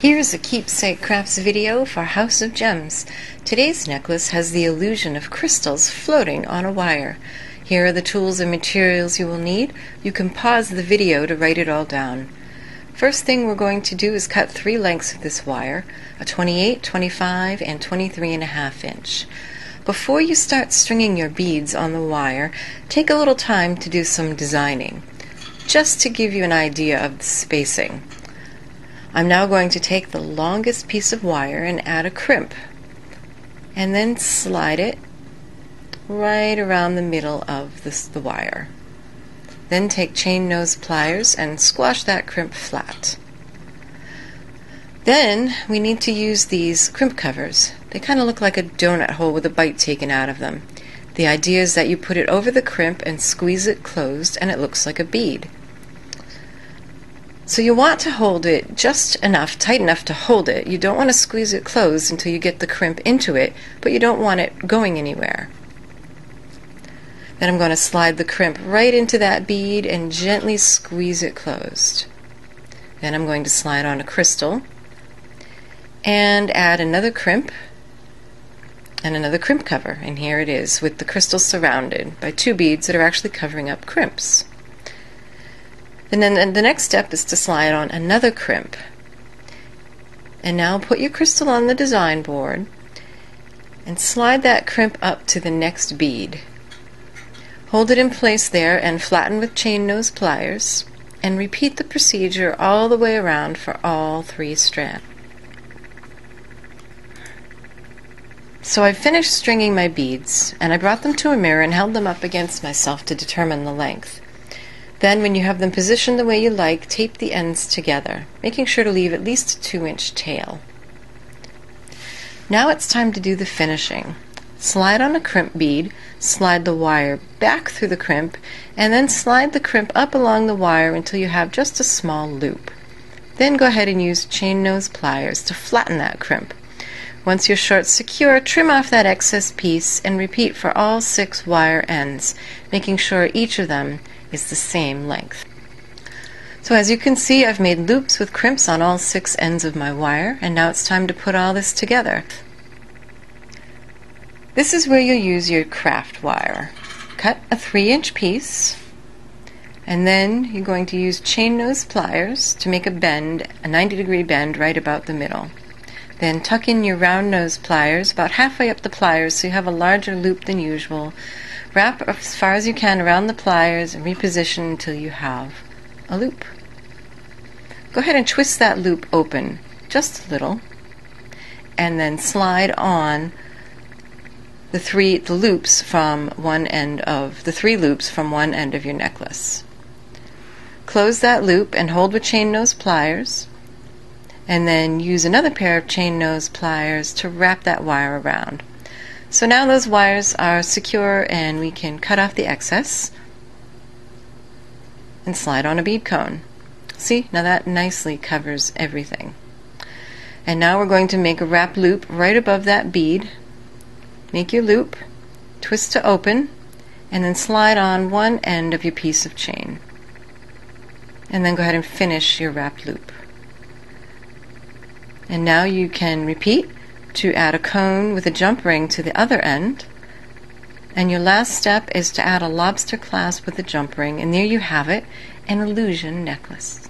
Here's a keepsake crafts video for House of Gems. Today's necklace has the illusion of crystals floating on a wire. Here are the tools and materials you will need. You can pause the video to write it all down. First thing we're going to do is cut 3 lengths of this wire, a 28, 25, and 23.5 inch. Before you start stringing your beads on the wire, take a little time to do some designing, just to give you an idea of the spacing. I'm now going to take the longest piece of wire and add a crimp, and then slide it right around the middle of the wire. Then take chain nose pliers and squash that crimp flat. Then we need to use these crimp covers. They kind of look like a donut hole with a bite taken out of them. The idea is that you put it over the crimp and squeeze it closed, and it looks like a bead. So you want to hold it just enough, tight enough to hold it. You don't want to squeeze it closed until you get the crimp into it, but you don't want it going anywhere. Then I'm going to slide the crimp right into that bead and gently squeeze it closed. Then I'm going to slide on a crystal and add another crimp and another crimp cover. And here it is with the crystal surrounded by 2 beads that are actually covering up crimps. And then the next step is to slide on another crimp. And now put your crystal on the design board and slide that crimp up to the next bead. Hold it in place there and flatten with chain nose pliers, and repeat the procedure all the way around for all 3 strands. So I've finished stringing my beads, and I brought them to a mirror and held them up against myself to determine the length. Then, when you have them positioned the way you like, tape the ends together, making sure to leave at least a 2-inch tail. Now it's time to do the finishing. Slide on a crimp bead, slide the wire back through the crimp, and then slide the crimp up along the wire until you have just a small loop. Then go ahead and use chain nose pliers to flatten that crimp. Once your short's secure, trim off that excess piece and repeat for all 6 wire ends, making sure each of them is the same length. So as you can see, I've made loops with crimps on all 6 ends of my wire, and now it's time to put all this together. This is where you'll use your craft wire. Cut a 3-inch piece, and then you're going to use chain nose pliers to make a bend, a 90-degree bend right about the middle. Then tuck in your round nose pliers about halfway up the pliers so you have a larger loop than usual. Wrap as far as you can around the pliers and reposition until you have a loop. Go ahead and twist that loop open just a little, and then slide on the 3 loops from one end of your necklace. Close that loop and hold with chain nose pliers, and then use another pair of chain nose pliers to wrap that wire around. So now those wires are secure, and we can cut off the excess and slide on a bead cone. See, now that nicely covers everything. And now we're going to make a wrap loop right above that bead. Make your loop, twist to open, and then slide on one end of your piece of chain. And then go ahead and finish your wrap loop. And now you can repeat to add a cone with a jump ring to the other end. And your last step is to add a lobster clasp with a jump ring, and there you have it, an illusion necklace.